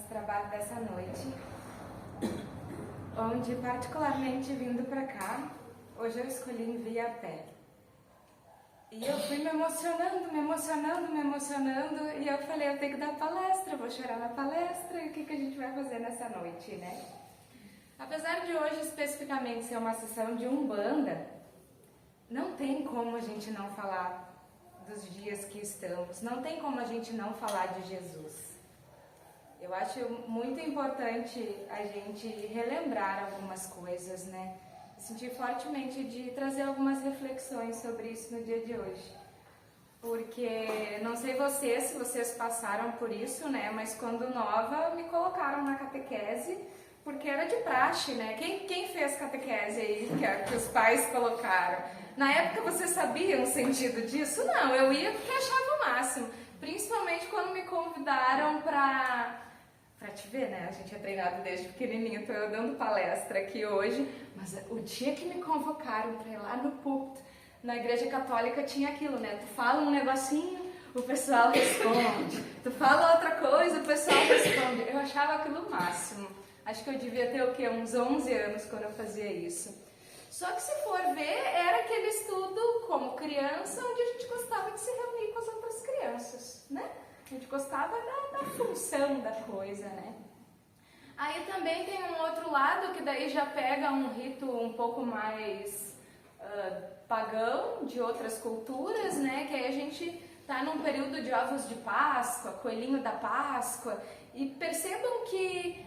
trabalho dessa noite, onde particularmente vindo para cá, hoje eu escolhi vir a pé. E eu fui me emocionando, e eu falei, eu tenho que dar palestra, eu vou chorar na palestra, e o que a gente vai fazer nessa noite, né? Apesar de hoje especificamente ser uma sessão de Umbanda, não tem como a gente não falar dos dias que estamos, não tem como a gente não falar de Jesus. Eu acho muito importante a gente relembrar algumas coisas, né? Eu senti fortemente de trazer algumas reflexões sobre isso no dia de hoje. Porque, não sei vocês, se vocês passaram por isso, né? Mas quando nova, me colocaram na catequese, porque era de praxe, né? Quem fez catequese aí, que os pais colocaram? Na época vocês sabiam o sentido disso? Não, eu ia porque achava o máximo. Principalmente quando me convidaram pra te ver, né? A gente é treinado desde pequenininho, tô eu dando palestra aqui hoje, mas o dia que me convocaram pra ir lá no púlpito, na igreja católica tinha aquilo, né? Tu fala um negocinho, o pessoal responde. Tu fala outra coisa, o pessoal responde. Eu achava aquilo o máximo. Acho que eu devia ter o quê? Uns 11 anos quando eu fazia isso. Só que se for ver, era aquele estudo como criança, onde a gente gostava de se reunir com as outras crianças, né? A gente gostava da função da coisa, né? Aí também tem um outro lado que daí já pega um rito um pouco mais pagão de outras culturas, né? Que aí a gente tá num período de ovos de Páscoa, coelhinho da Páscoa, e percebam que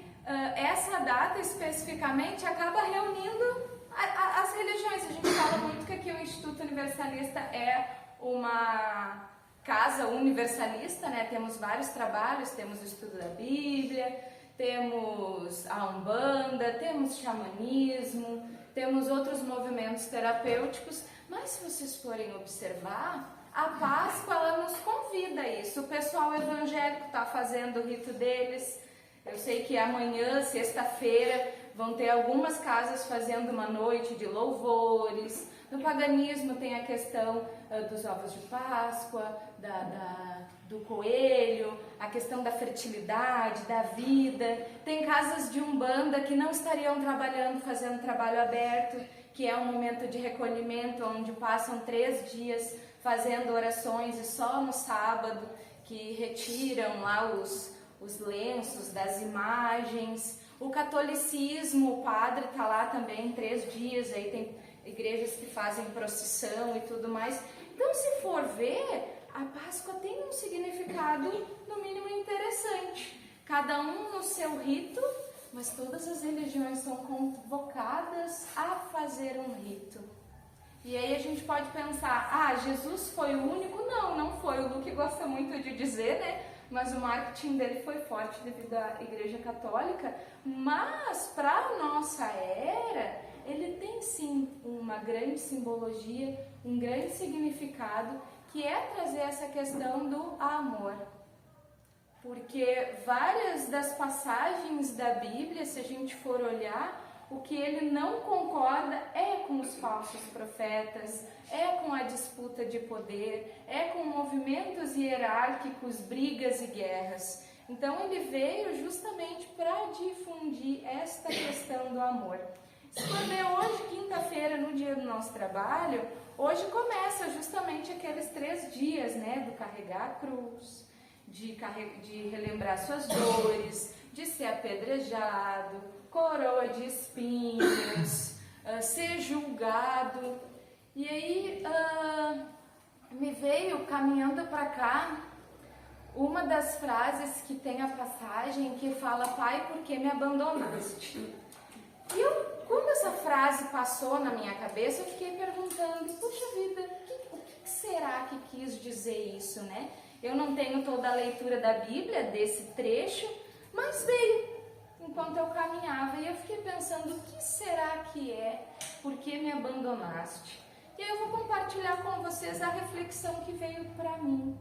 essa data especificamente acaba reunindo as religiões. A gente fala muito que aqui o Instituto Universalista é uma casa universalista, né? Temos vários trabalhos, temos o estudo da Bíblia, temos a Umbanda, temos xamanismo, temos outros movimentos terapêuticos, mas se vocês forem observar, a Páscoa ela nos convida a isso. O pessoal evangélico está fazendo o rito deles. Eu sei que amanhã, sexta-feira, vão ter algumas casas fazendo uma noite de louvores. No paganismo tem a questão dos ovos de Páscoa, do coelho, a questão da fertilidade, da vida. Tem casas de Umbanda que não estariam trabalhando, fazendo trabalho aberto, que é um momento de recolhimento, onde passam 3 dias fazendo orações e só no sábado que retiram lá os lenços das imagens. O catolicismo, o padre está lá também 3 dias, aí tem igrejas que fazem procissão e tudo mais. Então, se for ver, a Páscoa tem um significado, no mínimo, interessante. Cada um no seu rito, mas todas as religiões são convocadas a fazer um rito. E aí a gente pode pensar, Jesus foi o único? Não foi. O Luke gosta muito de dizer, né? Mas o marketing dele foi forte devido à Igreja Católica. Mas, para a nossa era, ele tem sim uma grande simbologia, um grande significado, que é trazer essa questão do amor. Porque várias das passagens da Bíblia, se a gente for olhar, o que ele não concorda é com os falsos profetas, é com a disputa de poder, é com movimentos hierárquicos, brigas e guerras. Então ele veio justamente para difundir esta questão do amor. Se for ver hoje, quinta-feira, no dia do nosso trabalho, hoje começa justamente aqueles 3 dias, né, do carregar a cruz, de relembrar suas dores, de ser apedrejado, coroa de espinhos, ser julgado. E aí me veio, caminhando para cá, uma das frases que tem a passagem que fala: Pai, por que me abandonaste? E quando essa frase passou na minha cabeça, eu fiquei perguntando, puxa vida, o que será que quis dizer isso, né? Eu não tenho toda a leitura da Bíblia desse trecho, mas veio enquanto eu caminhava, e eu fiquei pensando, o que será que é? Por que me abandonaste? E aí eu vou compartilhar com vocês a reflexão que veio para mim.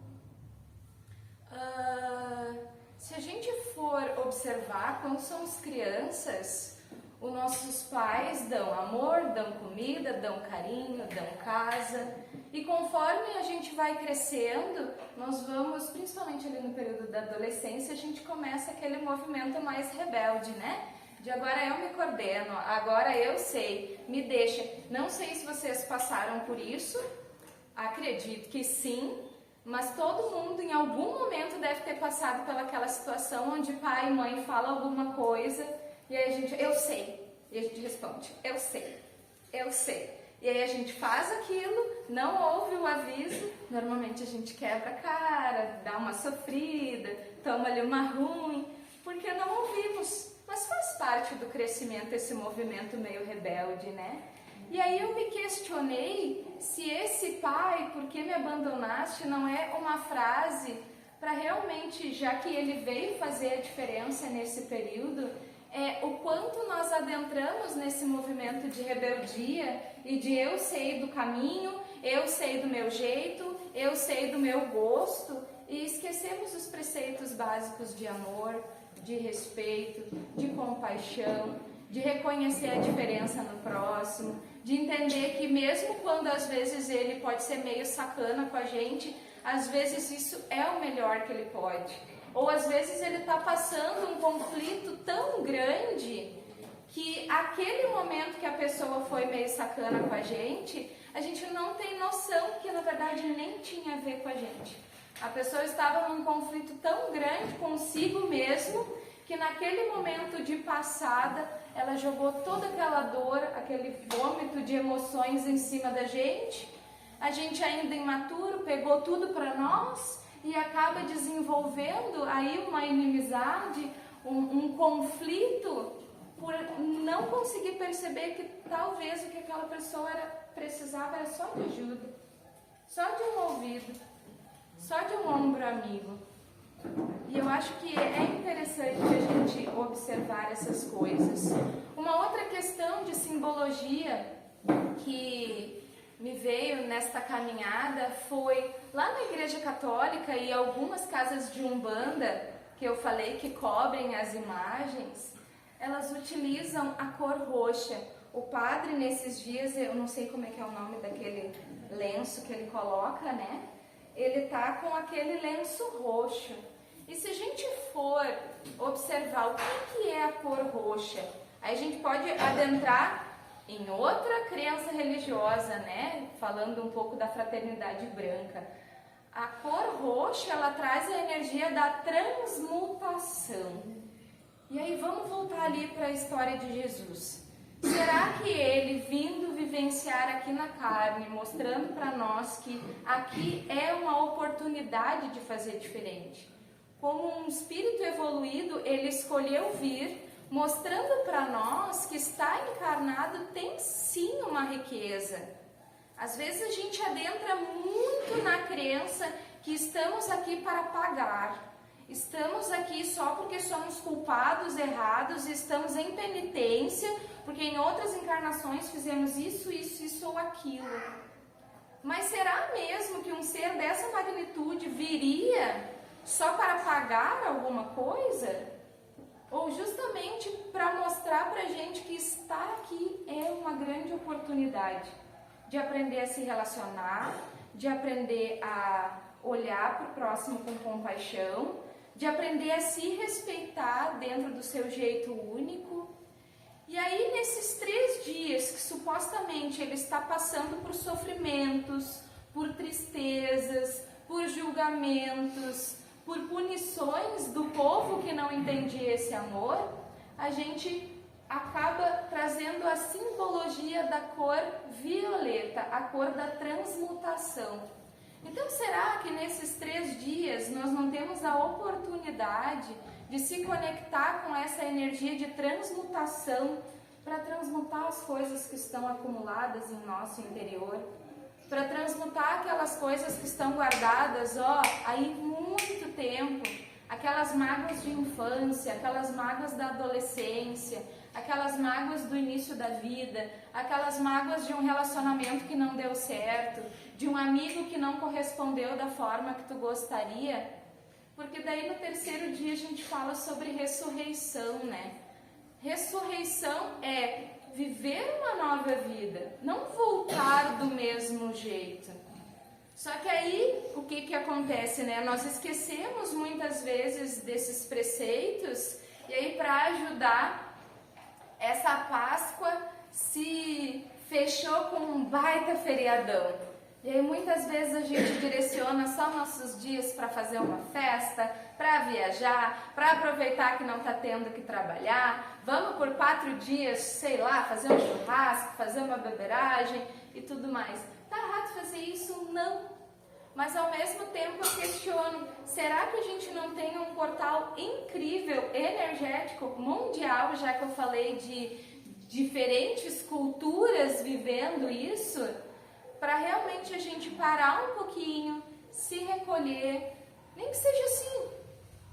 Se a gente for observar, quando somos crianças, Os nossos pais dão amor, dão comida, dão carinho, dão casa. E conforme a gente vai crescendo, nós vamos, principalmente ali no período da adolescência, a gente começa aquele movimento mais rebelde, né? De agora eu me coordeno, agora eu sei, me deixa. Não sei se vocês passaram por isso, acredito que sim, mas todo mundo em algum momento deve ter passado pelaquela situação onde pai e mãe falam alguma coisa e aí a gente, eu sei, e a gente responde, eu sei, eu sei. E aí a gente faz aquilo, não ouve o aviso, normalmente a gente quebra a cara, dá uma sofrida, toma ali uma ruim, porque não ouvimos. Mas faz parte do crescimento esse movimento meio rebelde, né? E aí eu me questionei se esse pai, por que me abandonaste, não é uma frase para realmente, já que ele veio fazer a diferença nesse período, o quanto nós adentramos nesse movimento de rebeldia e de eu sei do caminho, eu sei do meu jeito, eu sei do meu gosto e esquecemos os preceitos básicos de amor, de respeito, de compaixão, de reconhecer a diferença no próximo, de entender que mesmo quando às vezes ele pode ser meio sacana com a gente, às vezes isso é o melhor que ele pode. Ou às vezes ele está passando um conflito tão grande que aquele momento que a pessoa foi meio sacana com a gente não tem noção que na verdade nem tinha a ver com a gente. A pessoa estava num conflito tão grande consigo mesmo que naquele momento de passada ela jogou toda aquela dor, aquele vômito de emoções em cima da gente. A gente ainda imaturo pegou tudo para nós e acaba desenvolvendo aí uma inimizade, um conflito por não conseguir perceber que talvez o que aquela pessoa precisava era só de ajuda, só de um ouvido, só de um ombro amigo. E eu acho que é interessante a gente observar essas coisas. Uma outra questão de simbologia que me veio nesta caminhada foi lá na Igreja Católica e algumas casas de Umbanda, que eu falei que cobrem as imagens, elas utilizam a cor roxa. O padre nesses dias, eu não sei como é que é o nome daquele lenço que ele coloca, né? Ele tá com aquele lenço roxo. E se a gente for observar o que é a cor roxa, aí a gente pode adentrar em outra crença religiosa, né? Falando um pouco da fraternidade branca. A cor roxa, ela traz a energia da transmutação. E aí vamos voltar ali para a história de Jesus. Será que ele, vindo vivenciar aqui na carne, mostrando para nós que aqui é uma oportunidade de fazer diferente? Como um espírito evoluído, ele escolheu vir, mostrando para nós que estar encarnado tem sim uma riqueza. Às vezes a gente adentra muito na crença que estamos aqui para pagar. Estamos aqui só porque somos culpados, errados, estamos em penitência, porque em outras encarnações fizemos isso ou aquilo. Mas será mesmo que um ser dessa magnitude viria só para pagar alguma coisa? Ou justamente para mostrar para a gente que estar aqui é uma grande oportunidade de aprender a se relacionar, de aprender a olhar para o próximo com compaixão, de aprender a se respeitar dentro do seu jeito único. E aí nesses 3 dias que supostamente ele está passando por sofrimentos, por tristezas, por julgamentos, por punições do povo que não entendia esse amor, a gente acaba trazendo a simbologia da cor violeta, a cor da transmutação. Então será que nesses 3 dias nós não temos a oportunidade de se conectar com essa energia de transmutação para transmutar as coisas que estão acumuladas em nosso interior? Para transmutar aquelas coisas que estão guardadas, aí muito tempo, aquelas mágoas de infância, aquelas mágoas da adolescência, aquelas mágoas do início da vida, aquelas mágoas de um relacionamento que não deu certo, de um amigo que não correspondeu da forma que tu gostaria, porque daí no 3º dia a gente fala sobre ressurreição, né? Ressurreição é viver uma nova vida, não voltar do mesmo jeito. Só que aí, o que acontece, né? Nós esquecemos muitas vezes desses preceitos, e aí para ajudar, essa Páscoa se fechou com um baita feriadão. E aí muitas vezes a gente direciona só nossos dias para fazer uma festa, para viajar, para aproveitar que não está tendo que trabalhar. Vamos por 4 dias, sei lá, fazer um churrasco, fazer uma beberagem e tudo mais. Tá errado fazer isso? Não. Mas ao mesmo tempo eu questiono, será que a gente não tem um portal incrível, energético, mundial, já que eu falei de diferentes culturas vivendo isso, para realmente a gente parar um pouquinho, se recolher, nem que seja assim,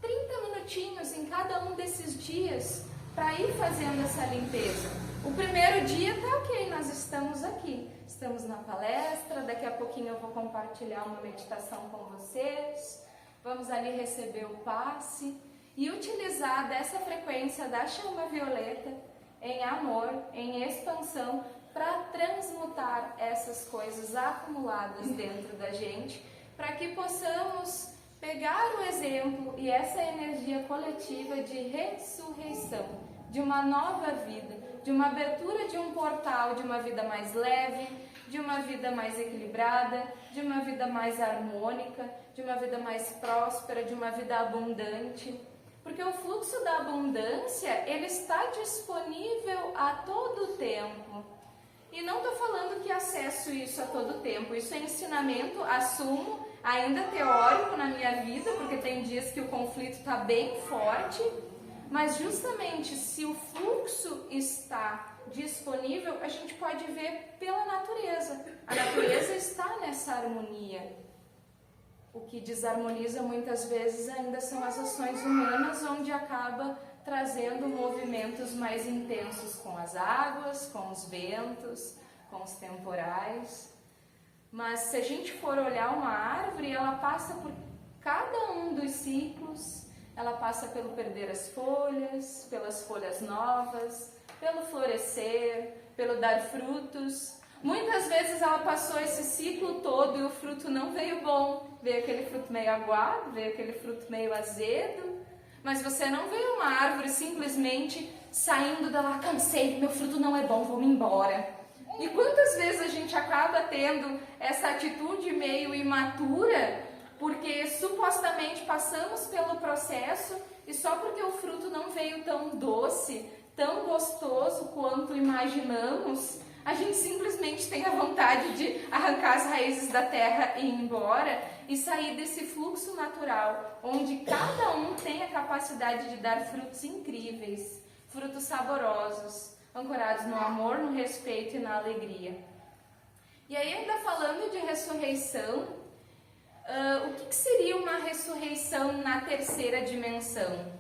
30 minutinhos em cada um desses dias, para ir fazendo essa limpeza. O primeiro dia tá ok, nós estamos aqui, estamos na palestra, daqui a pouquinho eu vou compartilhar uma meditação com vocês, vamos ali receber o passe e utilizar dessa frequência da chama violeta em amor, em expansão, para transmutar essas coisas acumuladas dentro da gente, para que possamos pegar o exemplo e essa energia coletiva de ressurreição, de uma nova vida, de uma abertura de um portal, de uma vida mais leve, de uma vida mais equilibrada, de uma vida mais harmônica, de uma vida mais próspera, de uma vida abundante. Porque o fluxo da abundância, ele está disponível a todo tempo. E não estou falando que acesso isso a todo tempo. Isso é ensinamento, assumo, ainda teórico na minha vida, porque tem dias que o conflito está bem forte. Mas justamente se o fluxo está disponível, a gente pode ver pela natureza. A natureza está nessa harmonia. O que desarmoniza muitas vezes ainda são as ações humanas, onde acaba trazendo movimentos mais intensos com as águas, com os ventos, com os temporais. Mas se a gente for olhar uma árvore, ela passa por cada um dos ciclos, ela passa pelo perder as folhas, pelas folhas novas, pelo florescer, pelo dar frutos. Muitas vezes ela passou esse ciclo todo e o fruto não veio bom, veio aquele fruto meio aguado, veio aquele fruto meio azedo. Mas você não vê uma árvore simplesmente saindo dela, cansei, meu fruto não é bom, vou me embora. E quantas vezes a gente acaba tendo essa atitude meio imatura, porque supostamente passamos pelo processo e só porque o fruto não veio tão doce, tão gostoso quanto imaginamos, a gente simplesmente tem a vontade de arrancar as raízes da terra e ir embora e sair desse fluxo natural, onde cada um tem a capacidade de dar frutos incríveis, frutos saborosos, ancorados no amor, no respeito e na alegria. E aí, ainda falando de ressurreição, o que seria uma ressurreição na terceira dimensão?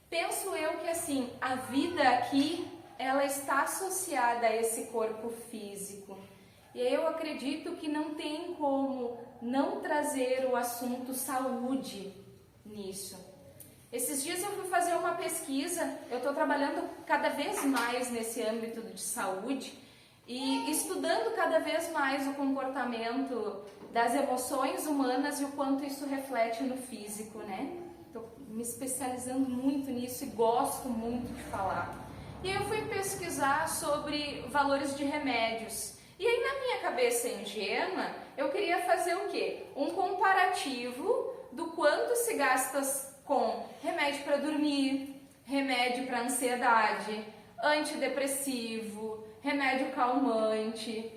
Penso eu que assim, a vida aqui, ela está associada a esse corpo físico. E eu acredito que não tem como não trazer o assunto saúde nisso. Esses dias eu fui fazer uma pesquisa, eu estou trabalhando cada vez mais nesse âmbito de saúde e estudando cada vez mais o comportamento das emoções humanas e o quanto isso reflete no físico, né? Estou me especializando muito nisso e gosto muito de falar. E eu fui pesquisar sobre valores de remédios. E aí na minha cabeça ingênua, eu queria fazer o quê? Um comparativo do quanto se gasta com remédio para dormir, remédio para ansiedade, antidepressivo, remédio calmante,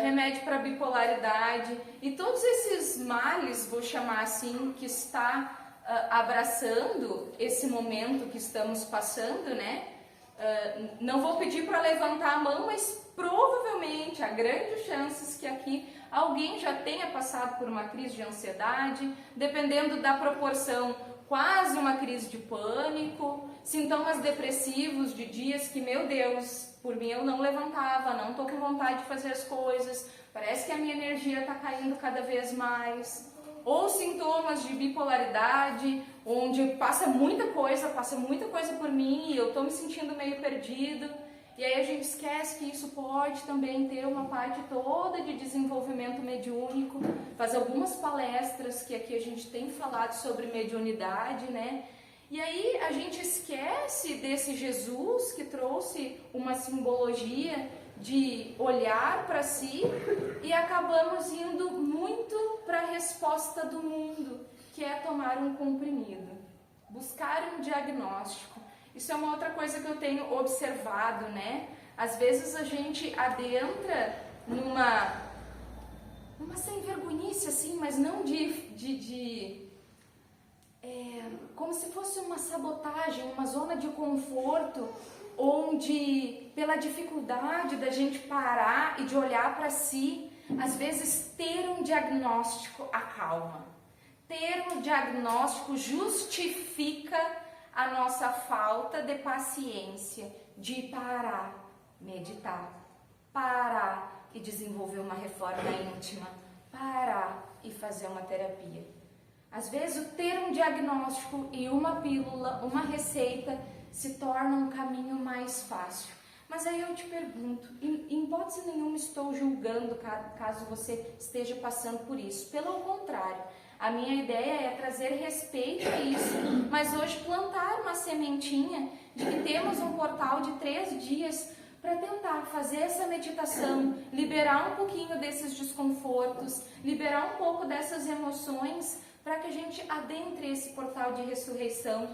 remédio para bipolaridade e todos esses males, vou chamar assim, que está abraçando esse momento que estamos passando, né? Não vou pedir para levantar a mão, mas provavelmente há grandes chances que aqui alguém já tenha passado por uma crise de ansiedade, dependendo da proporção, quase uma crise de pânico, sintomas depressivos de dias que, meu Deus, por mim eu não levantava, não estou com vontade de fazer as coisas, parece que a minha energia está caindo cada vez mais. Ou sintomas de bipolaridade, onde passa muita coisa por mim e eu tô me sentindo meio perdido. E aí a gente esquece que isso pode também ter uma parte toda de desenvolvimento mediúnico, fazer algumas palestras que aqui a gente tem falado sobre mediunidade, né? E aí a gente esquece desse Jesus que trouxe uma simbologia de olhar para si e acabamos indo muito para a resposta do mundo, que é tomar um comprimido, buscar um diagnóstico. Isso é uma outra coisa que eu tenho observado, né? Às vezes a gente adentra numa sem vergonhice assim, mas não como se fosse uma sabotagem, uma zona de conforto, onde pela dificuldade da gente parar e de olhar para si, às vezes ter um diagnóstico acalma. Ter um diagnóstico justifica a nossa falta de paciência, de parar, meditar, parar e desenvolver uma reforma íntima, parar e fazer uma terapia. Às vezes o ter um diagnóstico e uma pílula, uma receita, se torna um caminho mais fácil. Mas aí eu te pergunto, em hipótese nenhuma estou julgando caso você esteja passando por isso. Pelo contrário, a minha ideia é trazer respeito a isso, mas hoje plantar uma sementinha de que temos um portal de 3 dias para tentar fazer essa meditação, liberar um pouquinho desses desconfortos, liberar um pouco dessas emoções, para que a gente adentre esse portal de ressurreição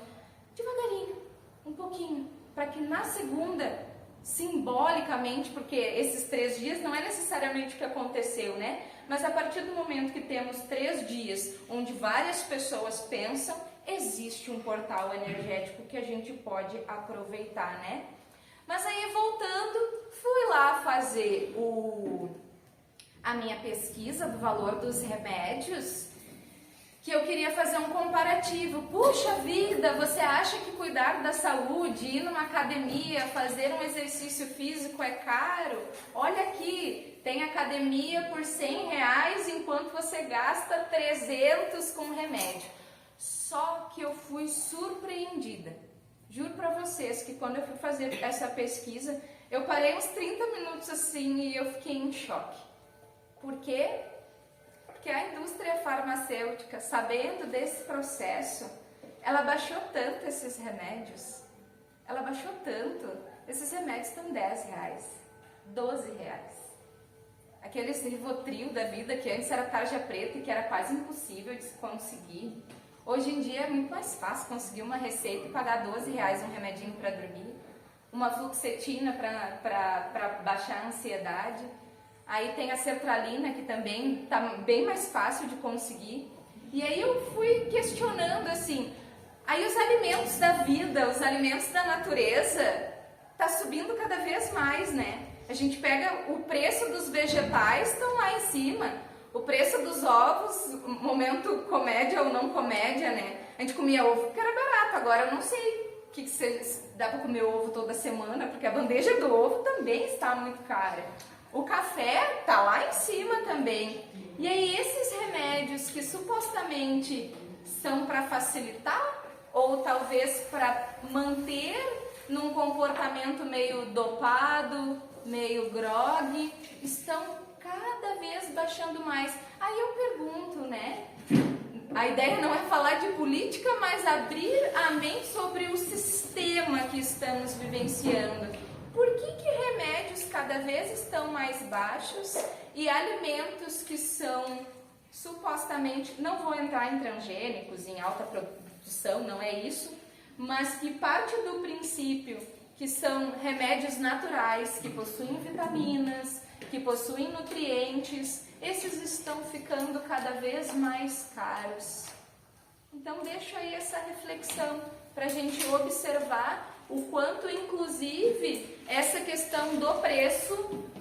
devagarinho, um pouquinho, para que na segunda, simbolicamente, porque esses 3 dias não é necessariamente o que aconteceu, né? Mas a partir do momento que temos 3 dias onde várias pessoas pensam, existe um portal energético que a gente pode aproveitar, né? Mas aí voltando, fui lá fazer a minha pesquisa do valor dos remédios, que eu queria fazer um comparativo. Puxa vida, você acha que cuidar da saúde, ir numa academia, fazer um exercício físico é caro? Olha aqui, tem academia por R$100 enquanto você gasta 300 com remédio. Só que eu fui surpreendida. Juro pra vocês que quando eu fui fazer essa pesquisa, eu parei uns 30 minutos assim e eu fiquei em choque. Por quê? Porque a indústria farmacêutica, sabendo desse processo, ela baixou tanto esses remédios. Ela baixou tanto. Esses remédios estão R$10, R$12. Aqueles Rivotril da vida que antes era tarja preta e que era quase impossível de se conseguir. Hoje em dia é muito mais fácil conseguir uma receita e pagar R$12 um remedinho para dormir. Uma fluoxetina para baixar a ansiedade. Aí tem a sertralina, que também está bem mais fácil de conseguir. E aí eu fui questionando assim, aí os alimentos da vida, os alimentos da natureza, tá subindo cada vez mais, né? A gente pega o preço dos vegetais, estão lá em cima. O preço dos ovos, momento comédia ou não comédia, né? A gente comia ovo porque era barato, agora eu não sei que dá para comer ovo toda semana, porque a bandeja do ovo também está muito cara. O café tá lá em cima também. E aí esses remédios que supostamente são para facilitar ou talvez para manter num comportamento meio dopado, meio grogue, estão cada vez baixando mais. Aí eu pergunto, né? A ideia não é falar de política, mas abrir a mente sobre o sistema que estamos vivenciando. Por que remédios cada vez estão mais baixos e alimentos que são supostamente, não vou entrar em transgênicos, em alta produção, não é isso, mas que parte do princípio que são remédios naturais, que possuem vitaminas, que possuem nutrientes, esses estão ficando cada vez mais caros. Então deixo aí essa reflexão para a gente observar o quanto, inclusive, essa questão do preço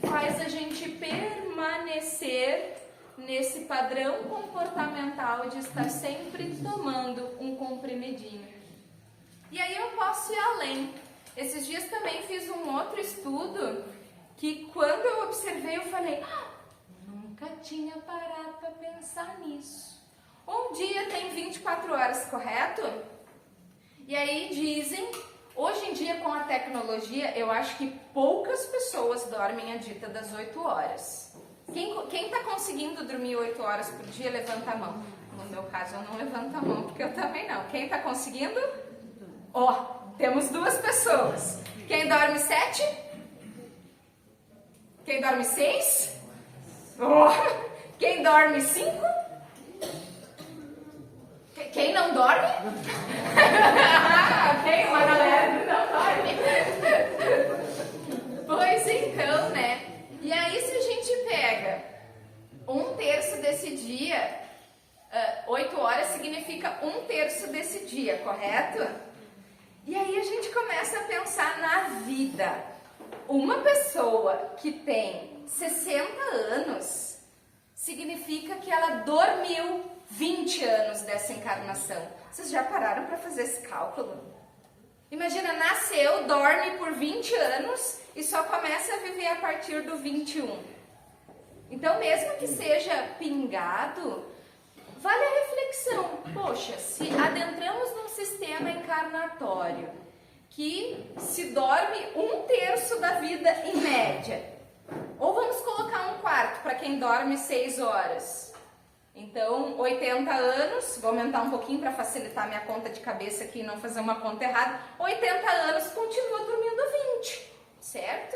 faz a gente permanecer nesse padrão comportamental de estar sempre tomando um comprimidinho. E aí eu posso ir além. Esses dias também fiz um outro estudo que, quando eu observei, eu falei, nunca tinha parado para pensar nisso. Um dia tem 24 horas, correto? E aí dizem, hoje em dia com a tecnologia, eu acho que poucas pessoas dormem a dita das 8 horas. Quem tá conseguindo dormir 8 horas por dia, levanta a mão. No meu caso, eu não levanto a mão, porque eu também não. Quem tá conseguindo? Temos 2 pessoas. Quem dorme 7? Quem dorme 6? Quem dorme 5? Quem não dorme? Tem uma galera que não dorme. Pois então, né? E aí se a gente pega 1/3 desse dia, 8 horas significa 1/3 desse dia, correto? E aí a gente começa a pensar na vida. Uma pessoa que tem 60 anos significa que ela dormiu 20 anos dessa encarnação. Vocês já pararam para fazer esse cálculo? Imagina, nasceu, dorme por 20 anos e só começa a viver a partir do 21. Então, mesmo que seja pingado, vale a reflexão. Poxa, se adentramos num sistema encarnatório que se dorme 1/3 da vida em média, ou vamos colocar 1/4 para quem dorme 6 horas. Então, 80 anos, vou aumentar um pouquinho para facilitar minha conta de cabeça aqui e não fazer uma conta errada. 80 anos continua dormindo 20, certo?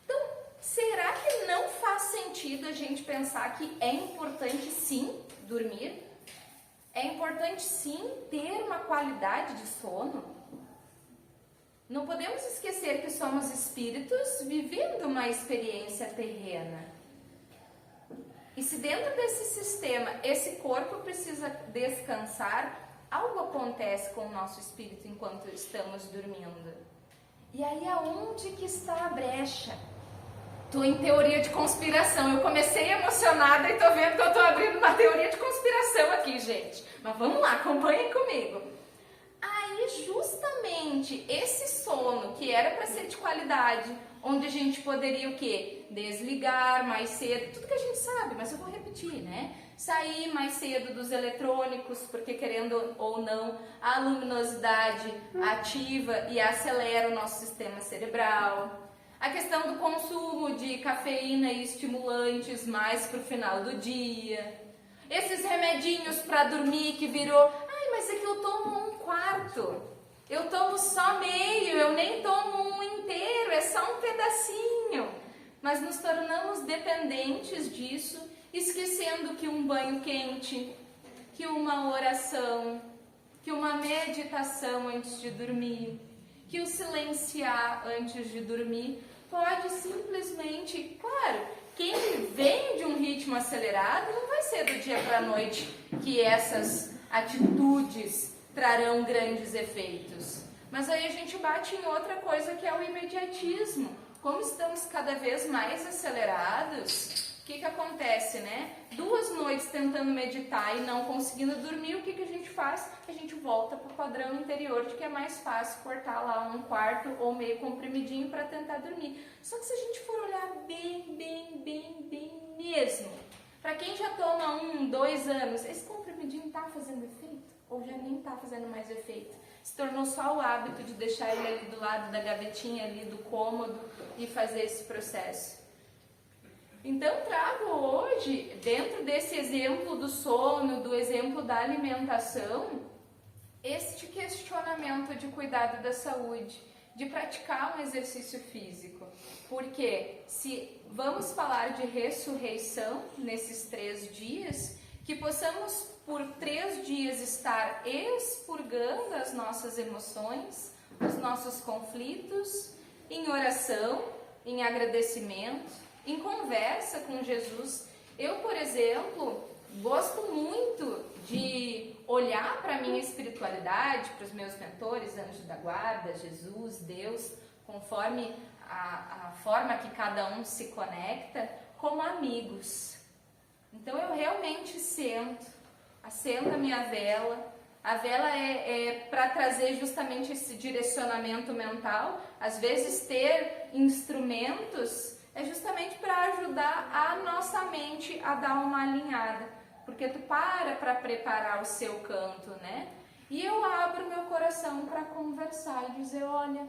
Então, será que não faz sentido a gente pensar que é importante sim dormir? É importante sim ter uma qualidade de sono? Não podemos esquecer que somos espíritos vivendo uma experiência terrena. E se dentro desse sistema esse corpo precisa descansar, algo acontece com o nosso espírito enquanto estamos dormindo. E aí aonde que está a brecha? Tô em teoria de conspiração. Eu comecei emocionada e tô vendo que eu tô abrindo uma teoria de conspiração aqui, gente. Mas vamos lá, acompanhem comigo. Aí justamente esse sono que era para ser de qualidade, onde a gente poderia o quê? Desligar mais cedo, tudo que a gente sabe, mas eu vou repetir, né? Sair mais cedo dos eletrônicos, porque querendo ou não, a luminosidade ativa e acelera o nosso sistema cerebral. A questão do consumo de cafeína e estimulantes mais pro final do dia. Esses remedinhos para dormir que virou, mas é que eu tomo 1/4. Eu tomo só meio, eu nem tomo um inteiro, é só um pedacinho. Mas nos tornamos dependentes disso, esquecendo que um banho quente, que uma oração, que uma meditação antes de dormir, que o silenciar antes de dormir, pode simplesmente, claro, quem vem de um ritmo acelerado não vai ser do dia para a noite que essas atitudes trarão grandes efeitos. Mas aí a gente bate em outra coisa que é o imediatismo. Como estamos cada vez mais acelerados, o que acontece, né? 2 noites tentando meditar e não conseguindo dormir, o que a gente faz? A gente volta para o padrão anterior de que é mais fácil cortar lá 1/4 ou meio comprimidinho para tentar dormir. Só que se a gente for olhar bem mesmo, para quem já toma 1, 2 anos, esse comprimidinho está fazendo efeito? Ou já nem está fazendo mais efeito? Se tornou só o hábito de deixar ele ali do lado da gavetinha, ali do cômodo e fazer esse processo. Então trago hoje, dentro desse exemplo do sono, do exemplo da alimentação, este questionamento de cuidado da saúde, de praticar um exercício físico. Porque se vamos falar de ressurreição nesses 3 dias, que possamos por 3 dias estar expurgando as nossas emoções, os nossos conflitos, em oração, em agradecimento, em conversa com Jesus. Eu, por exemplo, gosto muito de olhar para a minha espiritualidade, para os meus mentores, anjos da guarda, Jesus, Deus, conforme a forma que cada um se conecta, como amigos. Então eu realmente acendo a minha vela. A vela é para trazer justamente esse direcionamento mental. Às vezes ter instrumentos é justamente para ajudar a nossa mente a dar uma alinhada. porque tu para preparar o seu canto, né? E eu abro meu coração para conversar e dizer, olha,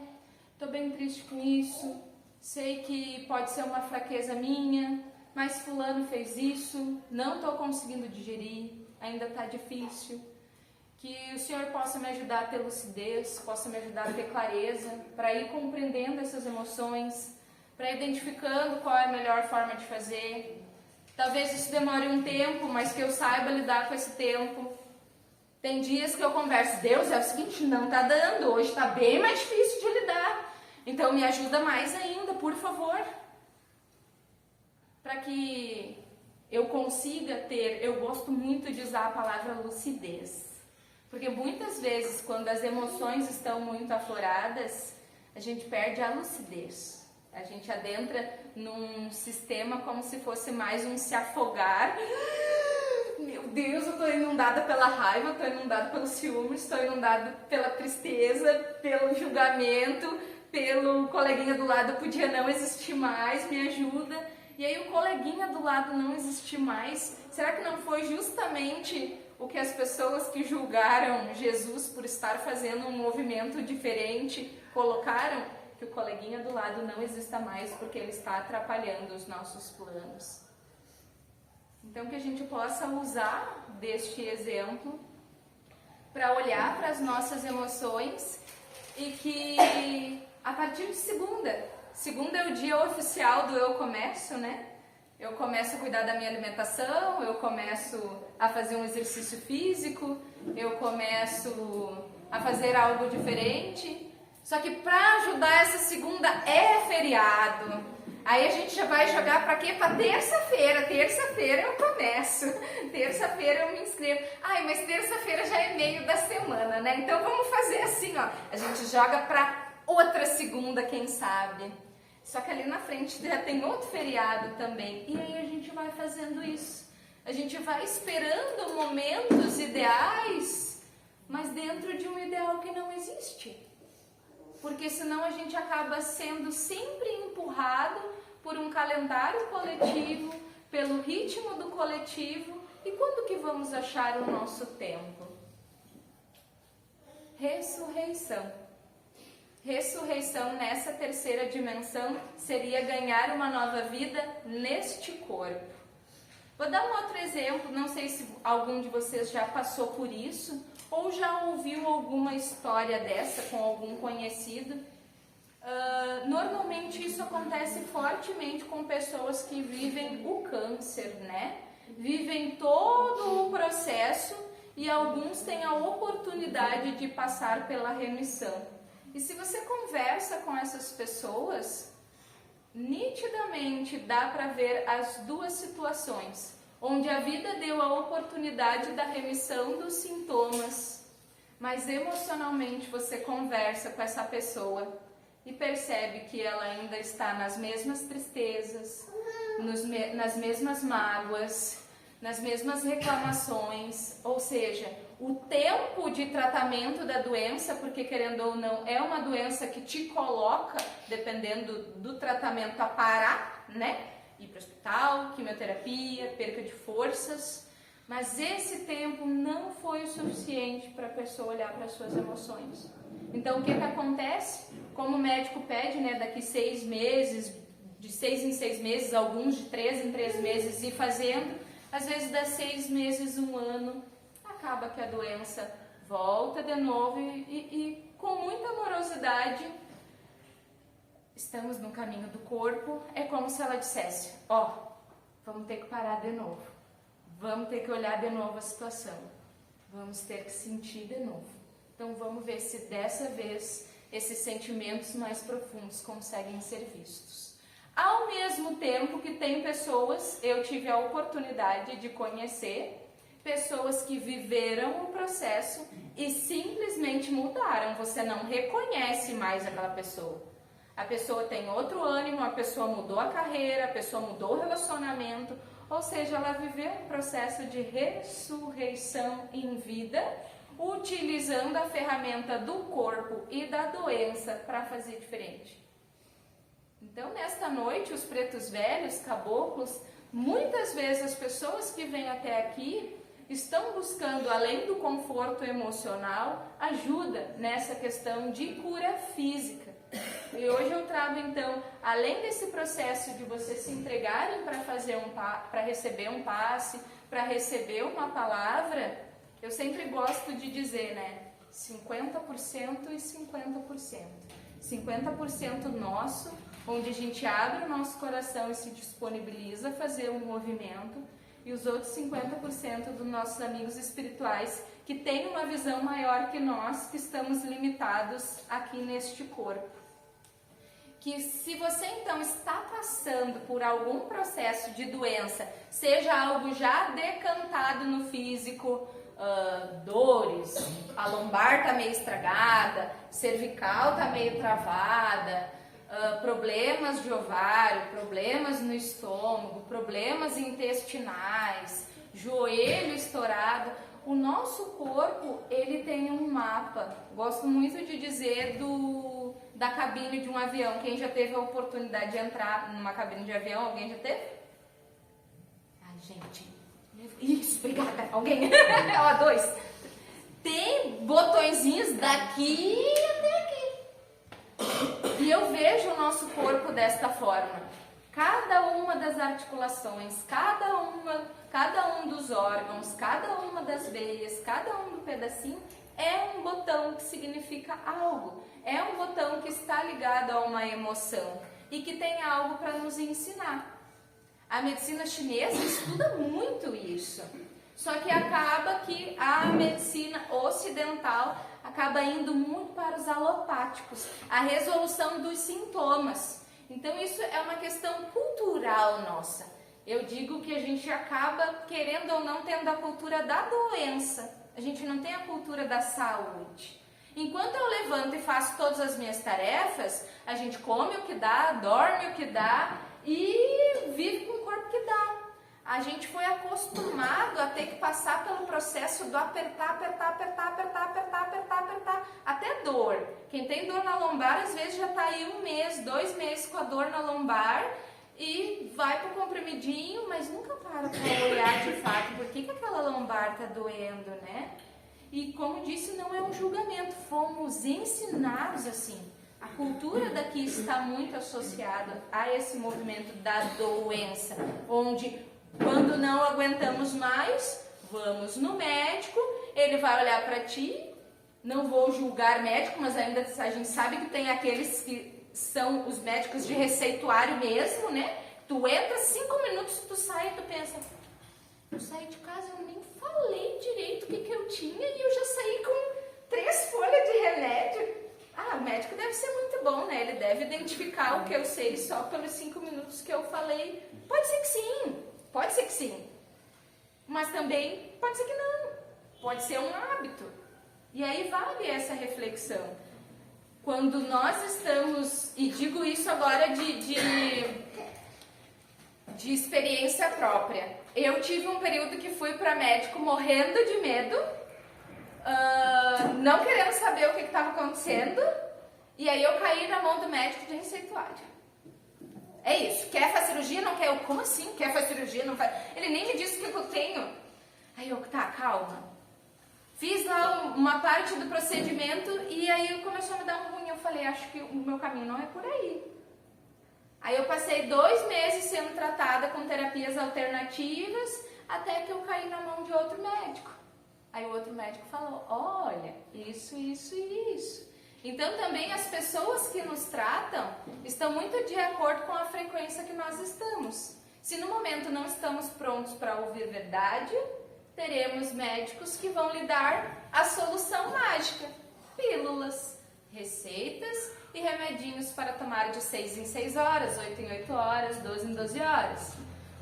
tô bem triste com isso, sei que pode ser uma fraqueza minha, mas fulano fez isso, não tô conseguindo digerir, ainda tá difícil. Que o Senhor possa me ajudar a ter lucidez, possa me ajudar a ter clareza, para ir compreendendo essas emoções, para identificando qual é a melhor forma de fazer. Talvez isso demore um tempo, mas que eu saiba lidar com esse tempo. Tem dias que eu converso, Deus, é o seguinte, não tá dando, hoje tá bem mais difícil de lidar. Então me ajuda mais ainda, por favor. Para que eu consiga ter, eu gosto muito de usar a palavra lucidez. Porque muitas vezes, quando as emoções estão muito afloradas, a gente perde a lucidez. A gente adentra num sistema como se fosse mais um se afogar. Meu Deus, eu estou inundada pela raiva, estou inundada pelo ciúme, estou inundada pela tristeza, pelo julgamento, pelo coleguinha do lado podia não existir mais, me ajuda. E aí o coleguinha do lado não existir mais, será que não foi justamente o que as pessoas que julgaram Jesus por estar fazendo um movimento diferente colocaram? Que o coleguinha do lado não exista mais porque ele está atrapalhando os nossos planos. Então que a gente possa usar deste exemplo para olhar para as nossas emoções e que a partir de segunda é o dia oficial do Eu Começo, né? Eu começo a cuidar da minha alimentação, eu começo a fazer um exercício físico, eu começo a fazer algo diferente. Só que para ajudar essa segunda é feriado. Aí a gente já vai jogar para quê? Para terça-feira. Terça-feira eu começo. Terça-feira eu me inscrevo. Ai, mas terça-feira já é meio da semana, né? Então vamos fazer assim, ó. A gente joga para outra segunda, quem sabe. Só que ali na frente já tem outro feriado também. E aí a gente vai fazendo isso. A gente vai esperando momentos ideais, mas dentro de um ideal que não existe. Porque senão a gente acaba sendo sempre empurrado por um calendário coletivo, pelo ritmo do coletivo. E quando que vamos achar o nosso tempo? Ressurreição. Ressurreição nessa terceira dimensão seria ganhar uma nova vida neste corpo. Vou dar um outro exemplo, não sei se algum de vocês já passou por isso ou já ouviu alguma história dessa com algum conhecido. Normalmente isso acontece fortemente com pessoas que vivem o câncer, né? Vivem todo o processo e alguns têm a oportunidade de passar pela remissão. E se você conversa com essas pessoas, nitidamente dá para ver as duas situações, onde a vida deu a oportunidade da remissão dos sintomas, mas emocionalmente você conversa com essa pessoa e percebe que ela ainda está nas mesmas tristezas, nas mesmas mágoas, nas mesmas reclamações, ou seja, o tempo de tratamento da doença, porque querendo ou não, é uma doença que te coloca, dependendo do tratamento, a parar, né? Ir para o hospital, quimioterapia, perca de forças, mas esse tempo não foi o suficiente para a pessoa olhar para as suas emoções. Então o que acontece? Como o médico pede, né, daqui 6 meses, de 6 em 6 meses, alguns de 3 em 3 meses ir fazendo, às vezes dá 6 meses, 1 ano, acaba que a doença volta de novo e com muita amorosidade, estamos no caminho do corpo, é como se ela dissesse, vamos ter que parar de novo, vamos ter que olhar de novo a situação, vamos ter que sentir de novo. Então vamos ver se dessa vez esses sentimentos mais profundos conseguem ser vistos. Ao mesmo tempo que tem pessoas, eu tive a oportunidade de conhecer, pessoas que viveram o processo e simplesmente mudaram. Você não reconhece mais aquela pessoa. A pessoa tem outro ânimo, a pessoa mudou a carreira, a pessoa mudou o relacionamento, ou seja, ela viveu um processo de ressurreição em vida, utilizando a ferramenta do corpo e da doença para fazer diferente. Então, nesta noite, os pretos velhos, caboclos, Muitas vezes as pessoas que vêm até aqui estão buscando, além do conforto emocional, ajuda nessa questão de cura física. E hoje eu trago então, além desse processo de vocês se entregarem para receber um passe, para receber uma palavra, eu sempre gosto de dizer, né? 50% e 50%. 50% nosso, onde a gente abre o nosso coração e se disponibiliza a fazer um movimento, e os outros 50% dos nossos amigos espirituais que têm uma visão maior que nós, que estamos limitados aqui neste corpo. Que se você então está passando por algum processo de doença, seja algo já decantado no físico, dores, a lombar está meio estragada, cervical está meio travada, problemas de ovário, problemas no estômago, problemas intestinais, joelho estourado, o nosso corpo ele tem um mapa. Gosto muito de dizer da cabine de um avião. Quem já teve a oportunidade de entrar numa cabine de avião? Alguém já teve? Ai, gente. Isso, obrigada. Alguém? Ó, 2. Tem botõezinhos daqui até aqui. E eu vejo o nosso corpo desta forma. Cada uma das articulações, cada um dos órgãos, cada uma das veias, cada um do pedacinho é um botão que significa algo. É um botão que está ligado a uma emoção e que tem algo para nos ensinar. A medicina chinesa estuda muito isso. Só que acaba que a medicina ocidental acaba indo muito para os alopáticos, a resolução dos sintomas. Então isso é uma questão cultural nossa. Eu digo que a gente acaba, querendo ou não, tendo a cultura da doença. A gente não tem a cultura da saúde. Enquanto eu levanto e faço todas as minhas tarefas, a gente come o que dá, dorme o que dá e vive com o corpo que dá. A gente foi acostumado a ter que passar pelo processo do apertar, até dor. Quem tem dor na lombar, às vezes já está aí 1 mês, 2 meses com a dor na lombar e vai pro comprimidinho, mas nunca para olhar de fato por que aquela lombar está doendo, né? E como disse, não é um julgamento, fomos ensinados assim. A cultura daqui está muito associada a esse movimento da doença, onde quando não aguentamos mais, vamos no médico, ele vai olhar para ti, não vou julgar médico, mas ainda a gente sabe que tem aqueles que são os médicos de receituário mesmo, né? Tu entra 5 minutos, tu sai e tu pensa, eu saí de casa, eu nem falei direito o que eu tinha e eu já saí com 3 folhas de remédio. Ah, o médico deve ser muito bom, né? Ele deve identificar o que eu sei só pelos 5 minutos que eu falei. Pode ser que sim. Pode ser que sim, mas também pode ser que não, pode ser um hábito. E aí vale essa reflexão. Quando nós estamos, e digo isso agora de experiência própria, eu tive um período que fui para médico morrendo de medo, não querendo saber o que estava acontecendo, e aí eu caí na mão do médico de receituário. É isso, quer fazer cirurgia? Não quer? Eu, como assim? Quer fazer cirurgia? Não faz? Ele nem me disse o que eu tenho. Aí eu, tá, calma. Fiz lá uma parte do procedimento e aí começou a me dar um ruim. Eu falei, acho que o meu caminho não é por aí. Aí eu passei 2 meses sendo tratada com terapias alternativas até que eu caí na mão de outro médico. Aí o outro médico falou, olha, isso, isso e isso. Então também as pessoas que nos tratam estão muito de acordo com a frequência que nós estamos. Se no momento não estamos prontos para ouvir verdade, teremos médicos que vão lhe dar a solução mágica. Pílulas, receitas e remedinhos para tomar de 6 em 6 horas, 8 em 8 horas, 12 em 12 horas.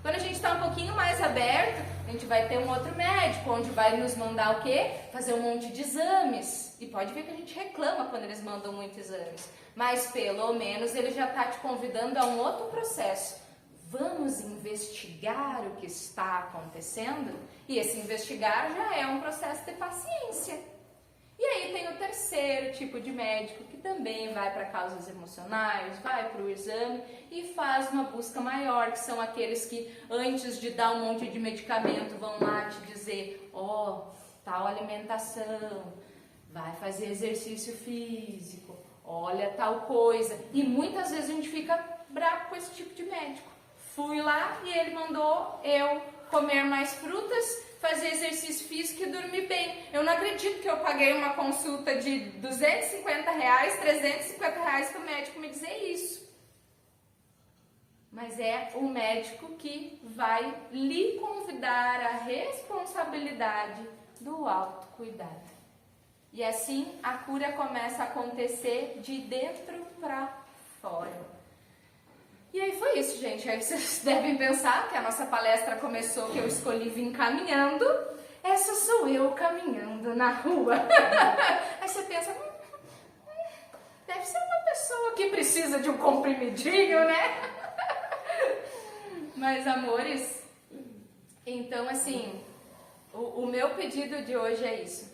Quando a gente está um pouquinho mais aberto, a gente vai ter um outro médico, onde vai nos mandar o quê? Fazer um monte de exames. E pode ver que a gente reclama quando eles mandam muitos exames. Mas pelo menos ele já está te convidando a um outro processo. Vamos investigar o que está acontecendo? E esse investigar já é um processo de paciência. E aí tem o terceiro tipo de médico, que também vai para causas emocionais, vai para o exame e faz uma busca maior, que são aqueles que antes de dar um monte de medicamento vão lá te dizer, tal alimentação, vai fazer exercício físico, olha tal coisa. E muitas vezes a gente fica bravo com esse tipo de médico. Fui lá e ele mandou eu comer mais frutas, fazer exercício físico e dormir bem. Eu não acredito que eu paguei uma consulta de R$250, R$350 para o médico me dizer isso. Mas é o médico que vai lhe convidar à responsabilidade do autocuidado. E assim a cura começa a acontecer de dentro para fora. E aí foi isso, gente. Aí vocês devem pensar que a nossa palestra começou, que eu escolhi vir caminhando. Essa sou eu caminhando na rua. Aí você pensa, deve ser uma pessoa que precisa de um comprimidinho, né? Mas, amores, então assim, o meu pedido de hoje é isso.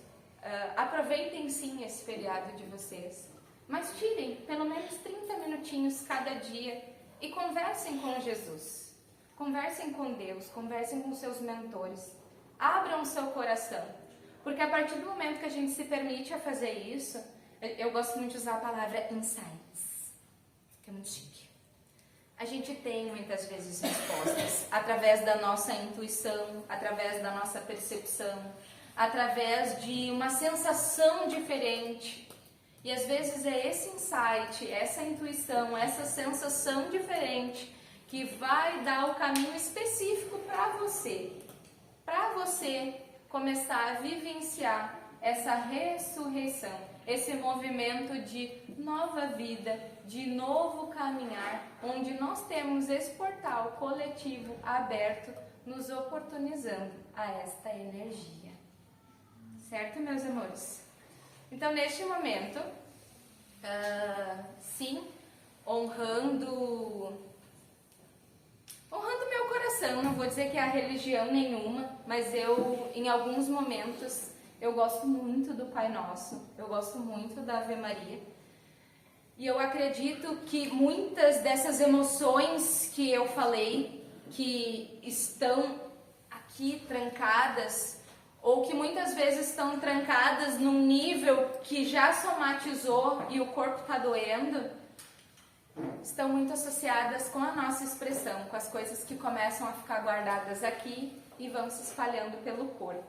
Aproveitem sim esse feriado de vocês, mas tirem pelo menos 30 minutinhos cada dia e conversem com Jesus, conversem com Deus, conversem com seus mentores, abram seu coração, porque a partir do momento que a gente se permite a fazer isso, eu gosto muito de usar a palavra insights, que é muito chique. A gente tem muitas vezes respostas através da nossa intuição, através da nossa percepção, através de uma sensação diferente. E às vezes é esse insight, essa intuição, essa sensação diferente que vai dar o caminho específico para você começar a vivenciar essa ressurreição, esse movimento de nova vida, de novo caminhar, onde nós temos esse portal coletivo aberto, nos oportunizando a esta energia. Certo, meus amores? Então, neste momento, sim, honrando meu coração, não vou dizer que é a religião nenhuma, mas eu, em alguns momentos, eu gosto muito do Pai Nosso, eu gosto muito da Ave Maria, e eu acredito que muitas dessas emoções que eu falei, que estão aqui trancadas, ou que muitas vezes estão trancadas num nível que já somatizou e o corpo está doendo, estão muito associadas com a nossa expressão, com as coisas que começam a ficar guardadas aqui e vão se espalhando pelo corpo.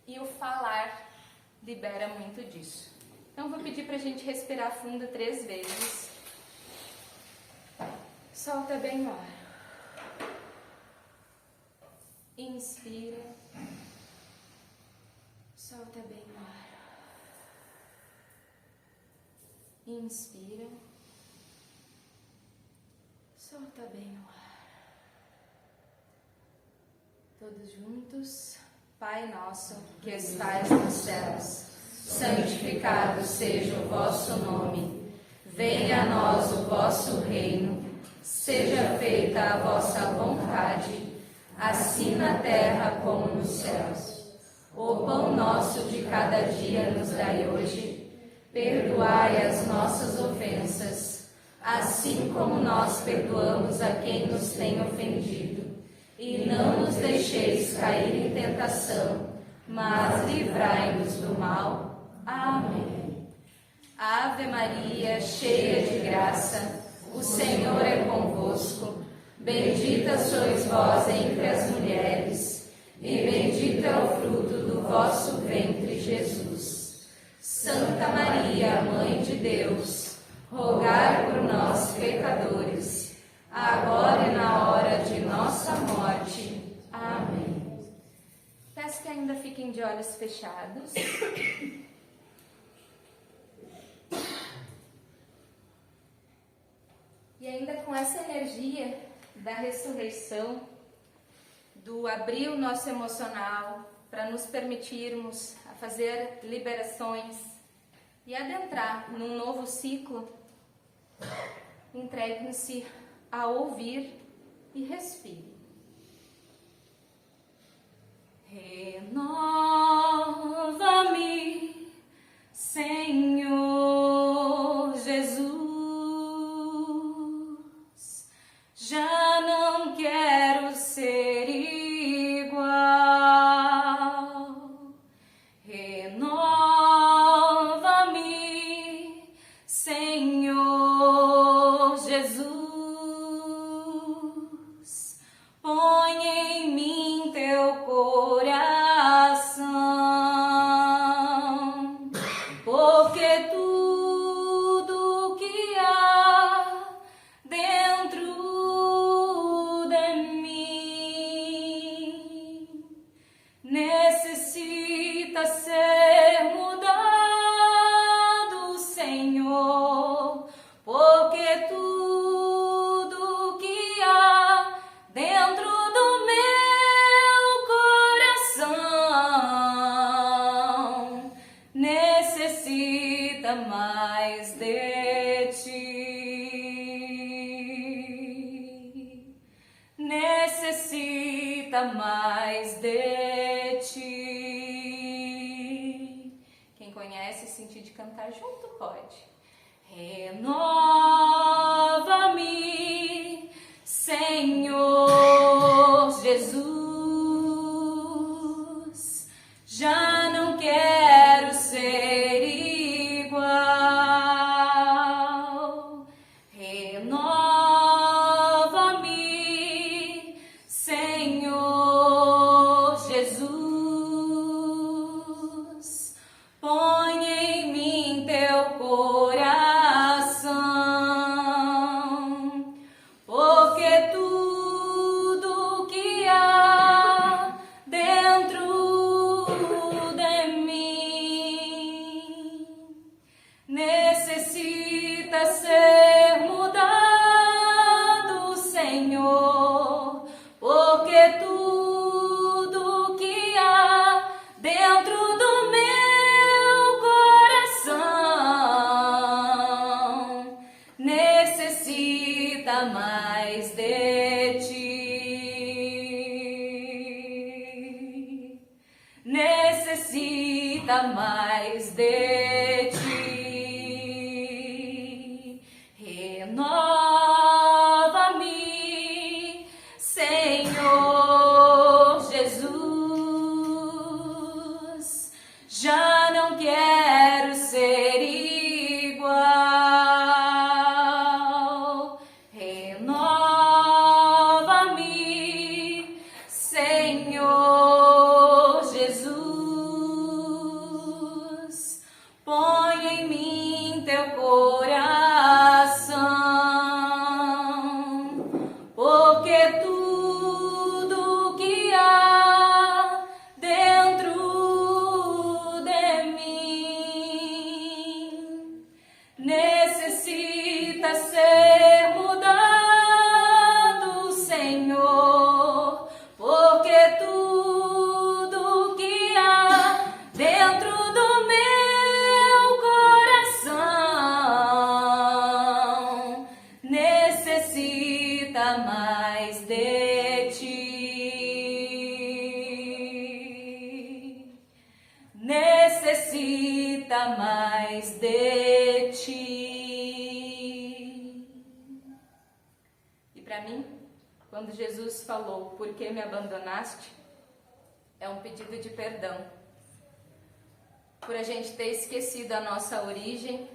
E o falar libera muito disso. Então vou pedir para a gente respirar fundo 3 vezes. Solta bem no ar. Inspira. Solta bem no ar. Inspira. Solta bem no ar. Todos juntos. Pai nosso, que estais nos céus, santificado seja o vosso nome. Venha a nós o vosso reino. Seja feita a vossa vontade, assim na terra como nos céus. O pão nosso de cada dia nos dai hoje. Perdoai as nossas ofensas, assim como nós perdoamos a quem nos tem ofendido. E não nos deixeis cair em tentação, mas livrai-nos do mal. Amém. Ave Maria, cheia de graça, o Senhor é convosco. Bendita sois vós entre as mulheres, e bendito é o fruto do vosso ventre, Jesus. Santa Maria, Mãe de Deus, rogai por nós, pecadores, agora e na hora de nossa morte. Amém. Peço que ainda fiquem de olhos fechados. E ainda com essa energia da ressurreição, do abrir o nosso emocional para nos permitirmos a fazer liberações e adentrar num novo ciclo, entreguem-se a ouvir e respire. Renova-me, Senhor Jesus, já não quero ser igual. Renova-me, Senhor Jesus, põe em mim teu coração, porque tudo que há dentro de mim necessita ser mudado, Senhor, porque tudo que há dentro do meu coração necessita mais de ti, necessita mais de ti. Quem conhece e sentir de cantar junto pode. Renova-me, Senhor Jesus, já não quero ser igual. Renova-me, Senhor Jesus, põe em mim teu coração, porque tudo que há dentro de mim necessita ser mudado, Senhor, porque tudo que há dentro do meu coração necessita mais de ti, necessita mais de ti. Renova-me, Senhor Jesus, já não quero ser igual. Renova-me, Senhor Jesus, põe em mim teu coração, porque tudo que há dentro de mim necessita ser mudado, Senhor, porque tudo que há dentro do meu coração necessita mais de ti, necessita mais de ti. E para mim, quando Jesus falou, por que me abandonaste? É um pedido de perdão. Por a gente ter esquecido a nossa origem,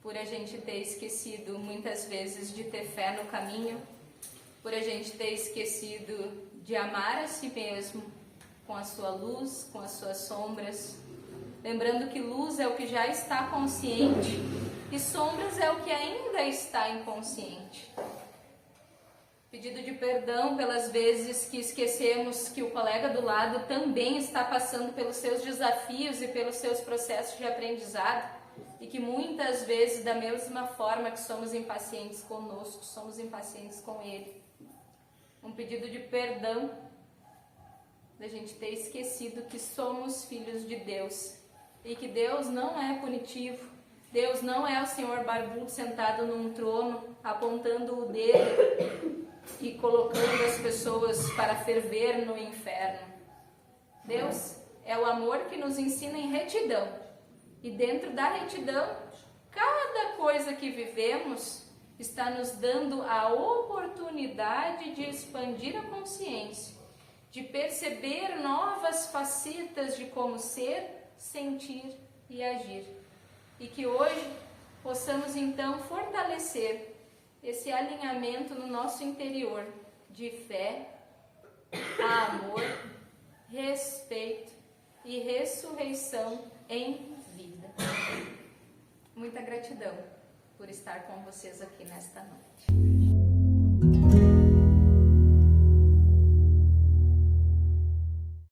por a gente ter esquecido muitas vezes de ter fé no caminho, por a gente ter esquecido de amar a si mesmo com a sua luz, com as suas sombras, lembrando que luz é o que já está consciente e sombras é o que ainda está inconsciente. Pedido de perdão pelas vezes que esquecemos que o colega do lado também está passando pelos seus desafios e pelos seus processos de aprendizado e que muitas vezes, da mesma forma que somos impacientes conosco, somos impacientes com ele. Um pedido de perdão da gente ter esquecido que somos filhos de Deus e que Deus não é punitivo, Deus não é o Senhor barbudo sentado num trono apontando o dedo e colocando as pessoas para ferver no inferno. Deus é o amor que nos ensina em retidão E dentro da retidão, cada coisa que vivemos está nos dando a oportunidade de expandir a consciência, de perceber novas facetas de como ser, sentir e agir. E que hoje possamos então fortalecer esse alinhamento no nosso interior de fé, amor, respeito e ressurreição em vida. Muita gratidão por estar com vocês aqui nesta noite.